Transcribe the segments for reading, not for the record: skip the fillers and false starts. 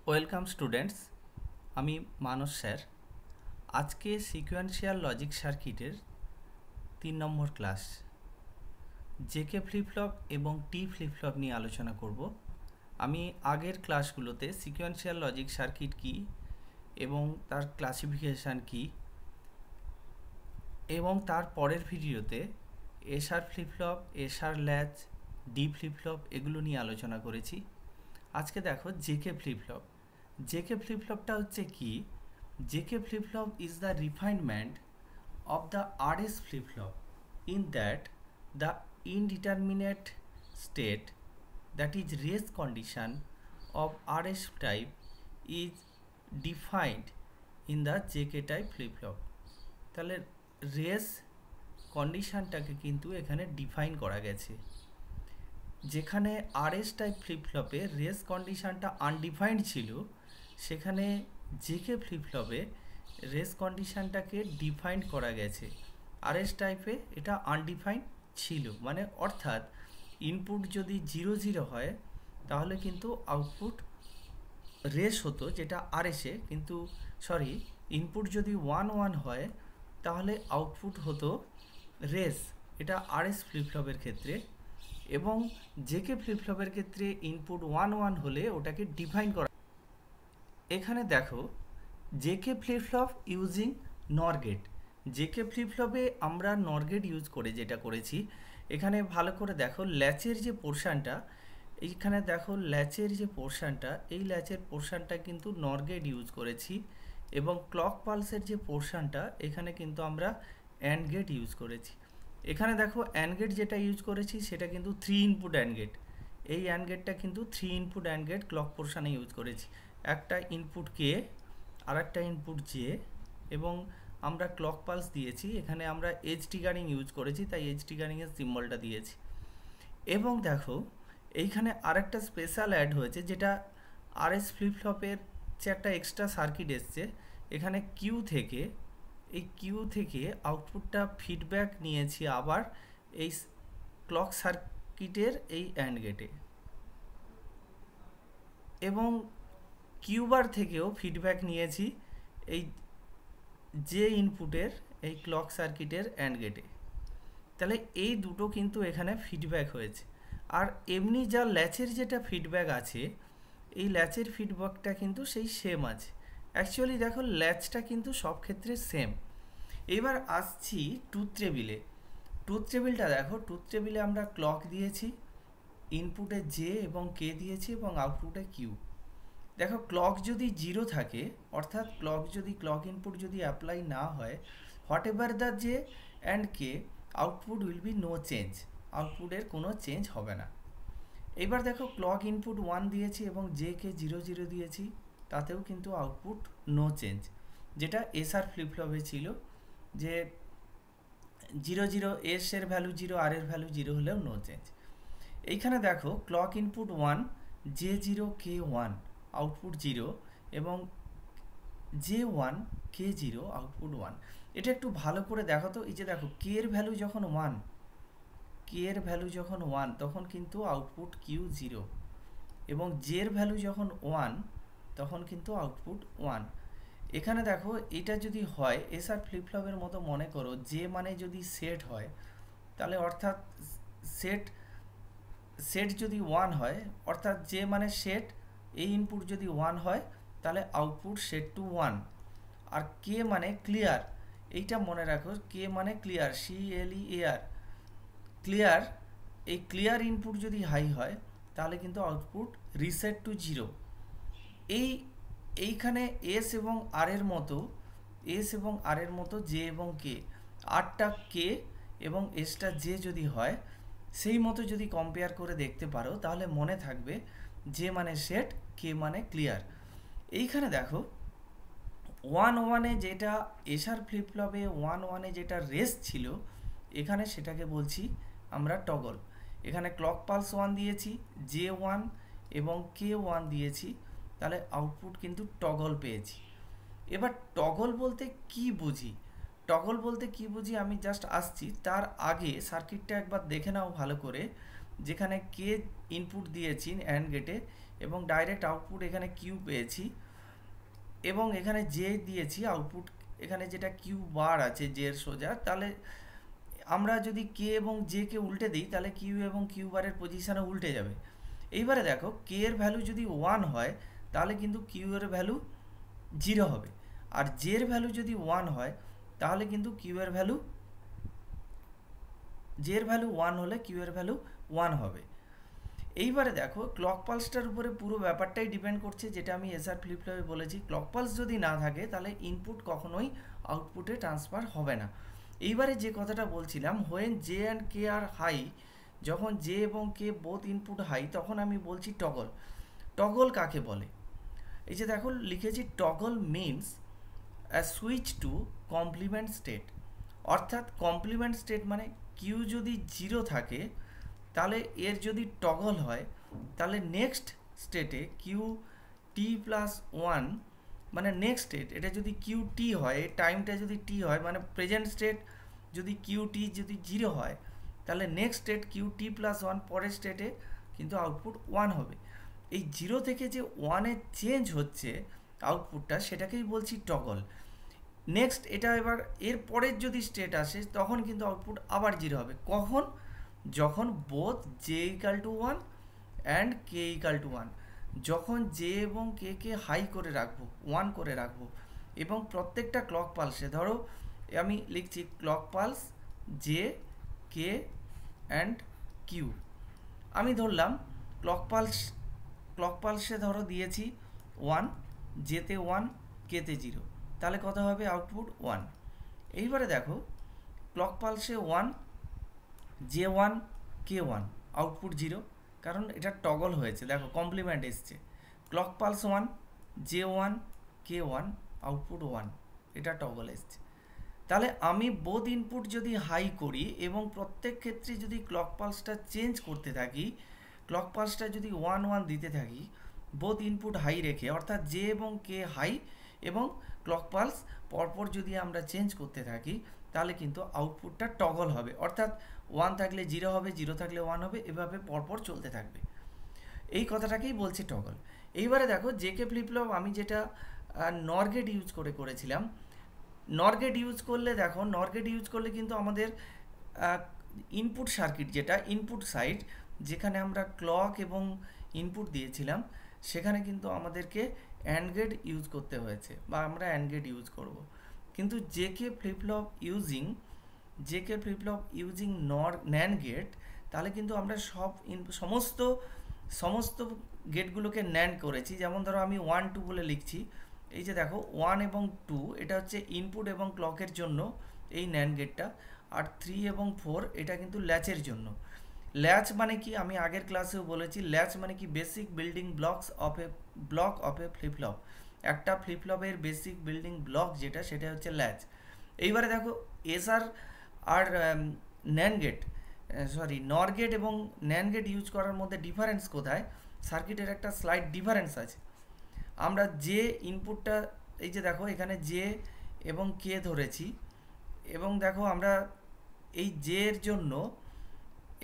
Welcome students, আমি মানস sir. আজকে sequential logic সার্কিটের 3 নম্বর ক্লাস জেকে ফ্লিপ-ফ্লপ এবং টি ফ্লিপ-ফ্লপ নিয়ে আলোচনা করব। আমি আগের ক্লাসগুলোতে সিকোয়েন্সিয়াল লজিক সার্কিট কী এবং তার ক্লাসিফিকেশান কী এবং তার পরের ভিডিওতে SR flip-flop, SR latch, D flip-flop এগুলো নিয়ে আলোচনা করেছি। আজকে দেখো জেকে ফ্লিপ-ফ্লপ। জেকে ফ্লিপ-ফ্লপটা হচ্ছে কি? JK flip flop is the refinement of the RS flip-flop in that the indeterminate state, that is race condition of RS type, is defined in the JK type flip-flop। তাহলে race কন্ডিশনটাকে কিন্তু এখানে define করা গেছে। যেখানে RS type ফ্লিপফ্লপে race কন্ডিশনটা undefined ছিল, সেখানে JK ফ্লিপফ্লপে race কন্ডিশনটাকে define করা গেছে। আরএস টাইপে এটা আনডিফাইন্ড ছিল, মানে অর্থাৎ ইনপুট যদি 0 হয় তাহলে কিন্তু আউটপুট রেস হতো, যেটা আরএসে, কিন্তু ইনপুট যদি 1 হয় তাহলে আউটপুট হতো রেস, এটা আরএস ফ্লিপফ্লপের ক্ষেত্রে। এবং জেকে ফ্লিপফ্লপের ক্ষেত্রে ইনপুট 1 হলে ওটাকে ডিফাইন করা। এখানে দেখো জেকে ফ্লিপফ্লপ ইউজিং নর গেট। জেকে ফ্লিপফ্লপে আমরা নর গেট ইউজ করে যেটা করেছি, এখানে ভালো করে দেখো ল্যাচের যে পোর্শানটা, এইখানে দেখো ল্যাচের যে পোর্শানটা, এই ল্যাচের পোর্শানটা কিন্তু নর গেট ইউজ করেছি। এবং ক্লক পালসের যে পোর্শানটা, এখানে কিন্তু আমরা অ্যান্ড গেট ইউজ করেছি। এখানে দেখো অ্যান্ড গেট যেটা ইউজ করেছি সেটা কিন্তু 3 ইনপুট অ্যান্ড গেট। এই অ্যান্ড গেটটা কিন্তু 3 ইনপুট অ্যান্ড গেট ক্লক পোর্শানে ইউজ করেছি। একটা ইনপুট কে, আর একটা ইনপুট জে, এবং আমরা ক্লক পালস দিয়েছি। এখানে আমরা এজ ট্রিগারিং ইউজ করেছি, তাই এজ ট্রিগারিংয়ের সিম্বলটা দিয়েছি। এবং দেখো এইখানে আরেকটা স্পেশাল অ্যাড হয়েছে, যেটা আরএস ফ্লিপফ্লপের যে একটা এক্সট্রা সার্কিট এসছে। এখানে কিউ থেকে আউটপুটটা ফিডব্যাক নিয়েছি আবার এই ক্লক সার্কিটের এই অ্যান্ড গেটে, এবং কিউ বার থেকেও ফিডব্যাক নিয়েছি এই যে ইনপুটের এই ক্লক সার্কিটের অ্যান্ড গেটে। তাহলে এই দুটো কিন্তু এখানে ফিডব্যাক হয়েছে। আর এমনি যা ল্যাচের যেটা ফিডব্যাক আছে, এই ল্যাচের ফিডব্যাকটা কিন্তু সেই সেম আছে। অ্যাকচুয়ালি দেখো ল্যাচটা কিন্তু সব ক্ষেত্রে সেম। এবার আসছি ট্রুথ টেবিলে। ট্রুথ টেবিলটা দেখো, ট্রুথ টেবিলে আমরা ক্লক দিয়েছি, ইনপুটে জে এবং কে দিয়েছি, এবং আউটপুটে কিউ। দেখো ক্লক যদি 0 থাকে, অর্থাৎ ক্লক ইনপুট যদি অ্যাপ্লাই না হয়, whatever the J and K, output will be no change, আউটপুটের কোনো চেঞ্জ হবে না। এবার দেখো ক্লক ইনপুট 1 দিয়েছি এবং জে কে 0 দিয়েছি, তাতেও কিন্তু আউটপুট নো চেঞ্জ, যেটা এসআর ফ্লিপফ্লপে ছিল, যে 0 এস এর ভ্যালু 0, আর এর ভ্যালু 0 হলেও নো চেঞ্জ। এইখানে দেখো clock input 1, J 0 K 1, output 0, এবং জে 1 কে 0, আউটপুট 1। এটা একটু ভালো করে দেখো তো, এই যে দেখো কে এর ভ্যালু যখন 1, তখন কিন্তু আউটপুট কিউ 0, এবং জে এর ভ্যালু যখন 1 তখন কিন্তু আউটপুট 1। এখানে দেখো এটা যদি হয় এসআর ফ্লিপফ্লপের মতো, মনে করো জে মানে যদি সেট হয়, তাহলে অর্থাৎ সেট যদি 1 হয়, অর্থাৎ জে মানে সেট, এই ইনপুট যদি 1 হয় তাহলে আউটপুট সেট টু 1। আর কে মানে ক্লিয়ার, এইটা মনে রাখো, কে মানে ক্লিয়ার, CLEAR, ক্লিয়ার। এই ক্লিয়ার ইনপুট যদি হাই হয় তাহলে কিন্তু আউটপুট রিসেট টু 0। এইখানে এস এবং আর এর মতো জে এবং কে, আরটা কে এবং এসটা জে যদি হয়, সেই মতো যদি কম্পেয়ার করে দেখতে পারো তাহলে মনে থাকবে জে মানে সেট, কে মানে ক্লিয়ার। এইখানে দেখো 1 যেটা এসআর ফ্লিপফ্লপে 1 যেটা রেস ছিল, এখানে সেটাকে বলছি আমরা টগল। এখানে ক্লক পালস 1 দিয়েছি, জে 1 এবং কে 1 দিয়েছি, তাহলে আউটপুট কিন্তু টগল পেয়েছি। এবার টগল বলতে কি বুঝি, আমি জাস্ট আসছি, তার আগে সার্কিটটা একবার দেখে নাও ভালো করে। যেখানে কে ইনপুট দিয়েছি অ্যান্ড গেটে, এবং ডাইরেক্ট আউটপুট এখানে কিউ পেয়েছি এবং এখানে জে দিয়েছি আউটপুট এখানে যেটা কিউ বার আছে জের সোজা, তাহলে আমরা যদি কে এবং জে কে উল্টে দিই তাহলে কিউ এবং কিউ বারের পজিশানে উল্টে যাবে। এইবারে দেখো কে এর ভ্যালু যদি 1 হয় তাহলে কিন্তু কিউ এর ভ্যালু 0 হবে, আর জে এর ভ্যালু যদি 1 হয় তাহলে কিন্তু কিউ এর ভ্যালু জে এর ভ্যালু 1 হলে কিউ এর ভ্যালু 1 হবে। এইবারে দেখো ক্লক পালসটার উপরে পুরো ব্যাপারটাই ডিপেন্ড করছে, যেটা আমি এসআর ফ্লিপ ফ্লপে বলেছি, ক্লক পালস যদি না থাকে তাহলে ইনপুট কখনোই আউটপুটে ট্রান্সফার হবে না। এইবারে যে কথাটা বলছিলাম, when J and K are high, যখন জে এবং কে বোথ ইনপুট হাই তখন আমি বলছি টগল। টগল কাকে বলে? এই যে দেখো লিখেছি toggle means uh switch to complement state. অর্থাৎ কমপ্লিমেন্ট স্টেট মানে কিউ যদি 0 থাকে তাহলে এর যদি টগল হয় তাহলে নেক্সট স্টেটে কিউ টি প্লাস 1 মানে নেক্সট স্টেট, এটা যদি কিউ টি হয়, টাইমটা যদি টি হয় মানে প্রেজেন্ট স্টেট যদি কিউ টি যদি 0 হয় তাহলে next state Q T plus 1 পরের স্টেটে কিন্তু আউটপুট 1 হবে। এই 0 থেকে যে 1-এ চেঞ্জ হচ্ছে আউটপুটটা সেটাকেই বলছি টগল। নেক্সট এটা এবার এর পরের যদি স্টেট আসে তখন কিন্তু আউটপুট আবার 0 হবে। কখন? যখন both J equal to 1 and K equal to 1, যখন জে এবং কে কে হাই করে রাখবো, 1 করে রাখবো, এবং প্রত্যেকটা ক্লক পালসে ধরো আমি লিখছি clock pulse J K and Q, আমি ধরলাম ক্লক পালসে ধরো দিয়েছি 1, জেতে 1, কেতে 0, তাহলে কত হবে আউটপুট 1। এইবারে দেখো ক্লক পালসে 1, জে 1, কে 1, আউটপুট 0, কারণ এটা টগল হয়েছে, দেখো কমপ্লিমেন্ট এসছে। ক্লক পালস 1, জে 1, কে 1, আউটপুট 1, এটা টগল এসছে। তাহলে আমি বোথ ইনপুট যদি হাই করি এবং প্রত্যেক ক্ষেত্রে যদি ক্লক পালসটা চেঞ্জ করতে থাকি, ক্লক পালসটা যদি 1 1 দিতে থাকি বোথ ইনপুট হাই রেখে, অর্থাৎ জে এবং কে হাই এবং ক্লক পালস পরপর যদি আমরা চেঞ্জ করতে থাকি তাহলে কিন্তু আউটপুটটা টগল হবে, অর্থাৎ 1 থাকলে 0 হবে, 0 থাকলে 1 হবে, এভাবে পরপর চলতে থাকবে। এই কথাটাকেই বলছে টগল। এইবারে দেখো জেকে ফ্লিপফ্লপ আমি যেটা নর গেট ইউজ করে করেছিলাম, নর গেট ইউজ করলে দেখো নর গেট ইউজ করলে কিন্তু আমাদের ইনপুট সার্কিট যেটা ইনপুট সাইড যেখানে আমরা ক্লক এবং ইনপুট দিয়েছিলাম সেখানে কিন্তু আমাদেরকে অ্যান্ড গেট ইউজ করতে হয়েছে বা আমরা অ্যান্ড গেট ইউজ করব। কিন্তু JK flip flop using NAND gate, তাহলে কিন্তু আমরা সমস্ত গেটগুলোকে ন্যান্ড করেছি। যেমন ধরো আমি 1 2 বলে লিখছি, এই যে দেখো 1 এবং 2 এটা হচ্ছে ইনপুট এবং ক্লকের জন্য এই ন্যান্ড গেটটা, আর 3 এবং 4 এটা কিন্তু ল্যাচের জন্য। ল্যাচ মানে কি আমি আগের ক্লাসেও বলেছি, ল্যাচ মানে কি basic building block of A flip-flop. একটা ফ্লিপফ্লপের বেসিক বিল্ডিং ব্লক যেটা সেটা হচ্ছে ল্যাচ। এইবারে দেখো এসআর আর ন্যান্ড গেট নর গেট এবং ন্যান্ড গেট ইউজ করার মধ্যে ডিফারেন্স কোথায়? সার্কিটের একটা স্লাইড ডিফারেন্স আছে। আমরা যে ইনপুটটা এই যে দেখো এখানে জে এবং কে ধরেছি, এবং দেখো আমরা এই জে এর জন্য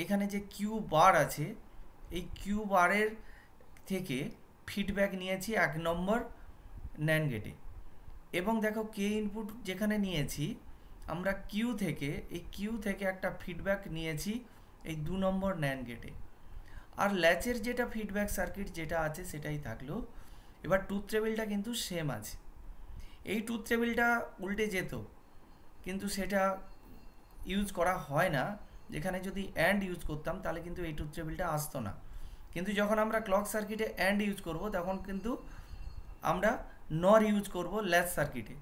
এখানে যে কিউ বার আছে এই কিউ বারের থেকে ফিডব্যাক নিয়েছি 1 নম্বর ন্যান্ড গেটে, এবং দেখো কে ইনপুট যেখানে নিয়েছি আমরা কিউ থেকে একটা ফিডব্যাক নিয়েছি এই 2 নম্বর ন্যান্ড গেটে। আর ল্যাচের যেটা ফিডব্যাক সার্কিট যেটা আছে সেটাই থাকলো। এবার ট্রুথ টেবিলটা কিন্তু সেম আছে। এই ট্রুথ টেবিলটা উল্টে যেত কিন্তু সেটা ইউজ করা হয় না, যেখানে যদি অ্যান্ড ইউজ করতাম তাহলে কিন্তু এই ট্রুথ টেবিলটা আসতো না। কিন্তু যখন আমরা ক্লক সার্কিটে অ্যান্ড ইউজ করব তখন কিন্তু আমরা নর ইউজ করব ল্যাচ সার্কিটে,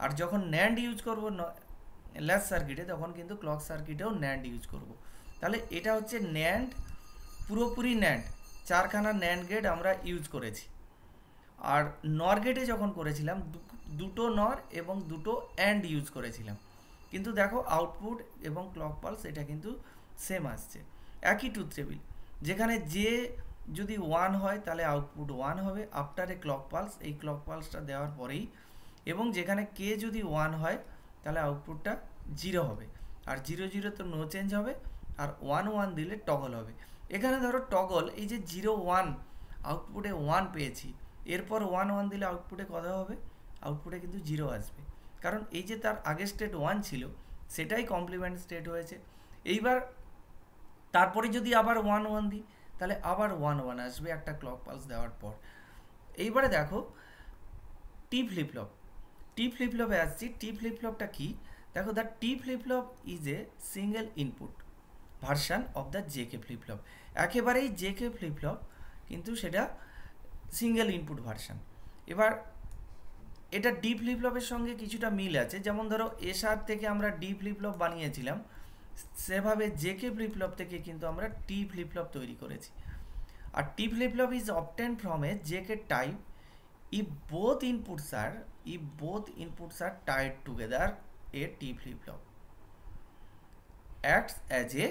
আর যখন ন্যান্ড ইউজ করব ল্যাচ সার্কিটে তখন কিন্তু ক্লক সার্কিটেও ন্যান্ড ইউজ করব। তাহলে এটা হচ্ছে ন্যান্ড, পুরোপুরি ন্যান্ড, 4খানা ন্যান্ড গেট আমরা ইউজ করেছি। আর নর গেটে যখন করেছিলাম দুটো নর এবং দুটো অ্যান্ড ইউজ করেছিলাম, কিন্তু দেখো আউটপুট এবং ক্লক পালস এটা কিন্তু সেম আসছে, একই ট্রুথ টেবিল। যেখানে যে যদি 1 হয় তাহলে আউটপুট 1 হবে আফটার এ ক্লক পালস, এই ক্লক পালসটা দেওয়ার পরেই, এবং যেখানে কে যদি 1 হয় তাহলে আউটপুটটা 0 হবে, আর 0 0 তো নো চেঞ্জ হবে, আর 1 1 দিলে টগল হবে। এখানে ধরো টগল এই যে 0 1 আউটপুটে 1 পেয়েছি, এরপর 1 1 দিলে আউটপুটে কত হবে? আউটপুটে কিন্তু 0 আসবে, কারণ এই যে তার আগের স্টেট 1 ছিল সেটাই কমপ্লিমেন্ট স্টেট হয়েছে। এইবার তারপরে যদি আবার 1 1 দিই তাহলে আবার 1 1 আসবে একটা ক্লক পালস দেওয়ার পর। এইবারে দেখো T flip flop, T flip ফ্লপে আসছি। টি ফ্লিপ ফ্লপটা কি? দেখো the T flip flop is a single input version of the JK flip flop. একেবারেই জেকে ফ্লিপ ফ্লপ, কিন্তু সেটা সিঙ্গেল ইনপুট ভার্সান। এবার এটা ডি ফ্লিপ ফ্লপের সঙ্গে কিছুটা মিল আছে, যেমন ধরো এসআর থেকে আমরা ডি ফ্লিপ ফ্লপ বানিয়েছিলাম, সেভাবে জেকে ফ্লিপ ফ্লপ থেকে কিন্তু আমরা টি ফ্লিপ ফ্লপ তৈরি করেছি। আর T flip flop is obtained from a JK type if both inputs are tied together. A T flip flop acts as a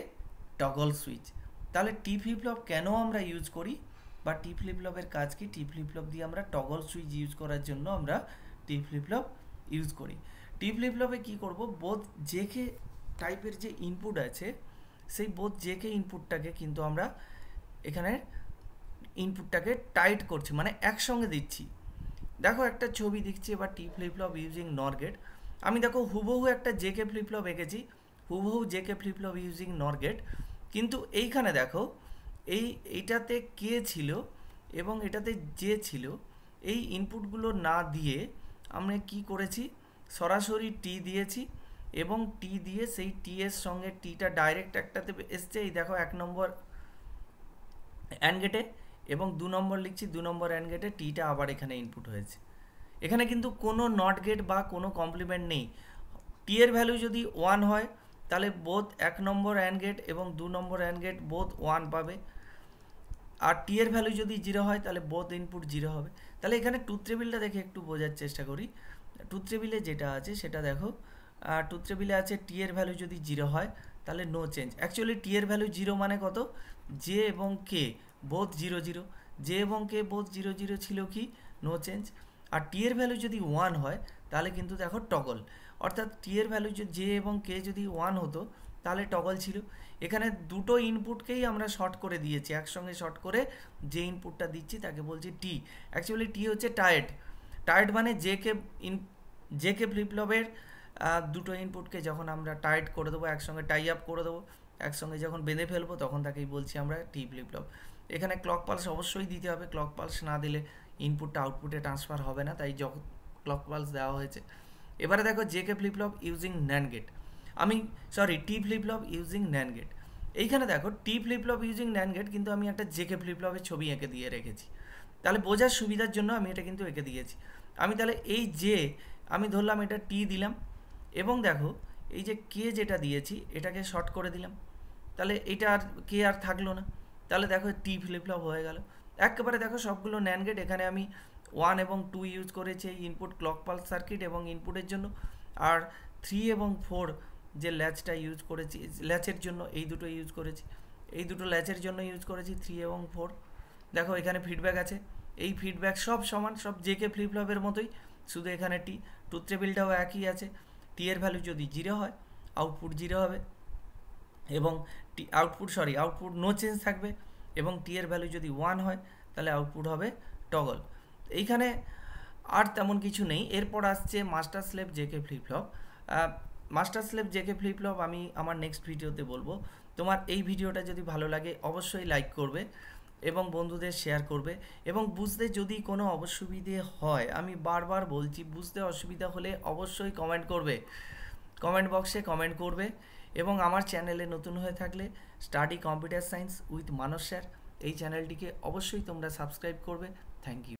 toggle switch। তাহলে টি flip flop কেন আমরা use করি, বা টি ফ্লিপ ফ্লপের কাজ কি? টি ফ্লিপ ফ্লপ দিয়ে আমরা টগল সুইচ ইউজ করার জন্য আমরা টি ফ্লিপ ফ্লপ ইউজ করি। টি ফ্লিপ ফ্লপে কী করবো, বোথ জেকে টাইপের যে ইনপুট আছে সেই বোথ জেকে ইনপুটটাকে কিন্তু আমরা এখানে ইনপুটটাকে টাইট করছি, মানে একসঙ্গে দিচ্ছি। দেখো একটা ছবি দিচ্ছি এবার টি ফ্লিপ ফ্লপ ইউজিং নর গেট। আমি দেখো হুবহু একটা জেকে ফ্লিপ ফ্লপ এঁকেছি, হুবহু জেকে ফ্লিপ ফ্লপ ইউজিং নর গেট, কিন্তু এইখানে দেখো এইটাতে কে ছিল এবং এটাতে জে ছিল। এই ইনপুটগুলো না দিয়ে আমরা কি করেছি, সরাসরি টি দিয়েছি এবং টি দিয়ে সেই টি এর সঙ্গে টিটা ডাইরেক্ট একটাতে এসছে। এই দেখো 1 নম্বর অ্যান্ড গেটে, এবং 2 নম্বর লিখছি 2 নম্বর অ্যান্ড গেটে টিটা আবার এখানে ইনপুট হয়েছে। এখানে কিন্তু কোনো নট গেট বা কোনো কমপ্লিমেন্ট নেই। টি এর ভ্যালু যদি 1 হয় তাহলে বোথ 1 নম্বর অ্যান্ড গেট এবং 2 নম্বর অ্যান্ড গেট বোথ 1 পাবে, আর টি এর ভ্যালু যদি 0 হয় তাহলে বোথ ইনপুট 0 হবে। তাহলে এখানে ট্রুথ টেবিলটা দেখে একটু বোঝার চেষ্টা করি। ট্রুথ টেবিলে যেটা আছে সেটা দেখো, ট্রুথ টেবিলে আছে টি এর ভ্যালু যদি 0 হয় তাহলে নো চেঞ্জ। অ্যাকচুয়ালি টি এর ভ্যালু 0 মানে কত? জে এবং কে বোথ 0 0, জে এবং কে বোথ 0 0 ছিল কি? No change. আর টি এর ভ্যালু যদি 1 হয় তাহলে কিন্তু দেখো টগল, অর্থাৎ টি এর ভ্যালু জে এবং কে যদি 1 হতো তাহলে টগল ছিল। এখানে দুটো ইনপুটকেই আমরা শর্ট করে দিয়েছি, একসঙ্গে শর্ট করে যে ইনপুটটা দিচ্ছি তাকে বলছি টি। অ্যাকচুয়ালি টি হচ্ছে টায়েড, টায়েড মানে জেকে ফ্লিপ ফ্লপের দুটো ইনপুটকে যখন আমরা টাইট করে দেবো, একসঙ্গে টাই আপ করে দেবো, একসঙ্গে যখন বেঁধে ফেলবো তখন তাকেই বলছি আমরা টি ফ্লিপ ফ্লপ। এখানে ক্লক পালস অবশ্যই দিতে হবে, ক্লক পালস না দিলে ইনপুটটা আউটপুটে ট্রান্সফার হবে না, তাই যখন ক্লক পালস দেওয়া হয়েছে। এবারে দেখো JK flip flop using NAND gate, T flip flop using NAND gate. এইখানে দেখো T flip flop using NAND gate, কিন্তু আমি একটা জেকে ফ্লিপ ফ্লপের ছবি এঁকে দিয়ে রেখেছি, তাহলে বোঝার সুবিধার জন্য আমি এটা কিন্তু এঁকে দিয়েছি। আমি তাহলে এই যে আমি ধরলাম এটা টি দিলাম, এবং দেখো এই যে কে যেটা দিয়েছি এটাকে শর্ট করে দিলাম, তাহলে এটা আর কে আর থাকলো না, তাহলে দেখো টি ফ্লিপ ফ্লপ হয়ে গেল। একেবারে দেখো সবগুলো ন্যান্ড গেট, এখানে আমি 1 এবং 2 ইউজ করেছি ইনপুট ক্লক পালস সার্কিট এবং ইনপুটের জন্য, আর 3 এবং 4 যে ল্যাচটা ইউজ করেছি ল্যাচের জন্য এই দুটো ইউজ করেছি, এই দুটো ল্যাচের জন্য ইউজ করেছি 3 এবং 4। দেখো এখানে ফিডব্যাক আছে, এই ফিডব্যাক সব সমান, সব জেকে ফ্লিপ ফ্লপের মতোই, শুধু এখানে টি। ট্রুথ টেবিলটাও একই আছে, টি এর ভ্যালু যদি 0 হয় আউটপুট 0 হবে, এবং আউটপুট নো চেঞ্জ থাকবে, এবং টি এর ভ্যালু যদি 1 হয় তাহলে আউটপুট হবে টগল। এইখানে আর তেমন কিছু নেই। এরপর আসছে master slave JK flip flop. Master slave JK flip flop আমি আমার নেক্সট ভিডিওতে বলবো। তোমার এই ভিডিওটা যদি ভালো লাগে অবশ্যই লাইক করবে এবং বন্ধুদের শেয়ার করবে, এবং বুঝতে যদি কোনো অসুবিধে হয়, আমি বারবার বলছি, বুঝতে অসুবিধা হলে অবশ্যই কমেন্ট করবে, কমেন্ট বক্সে কমেন্ট করবে। এবং আমার চ্যানেলে নতুন হয়ে থাকলে study computer science with Manas sir, এই চ্যানেলটিকে অবশ্যই তোমরা সাবস্ক্রাইব করবে। Thank you.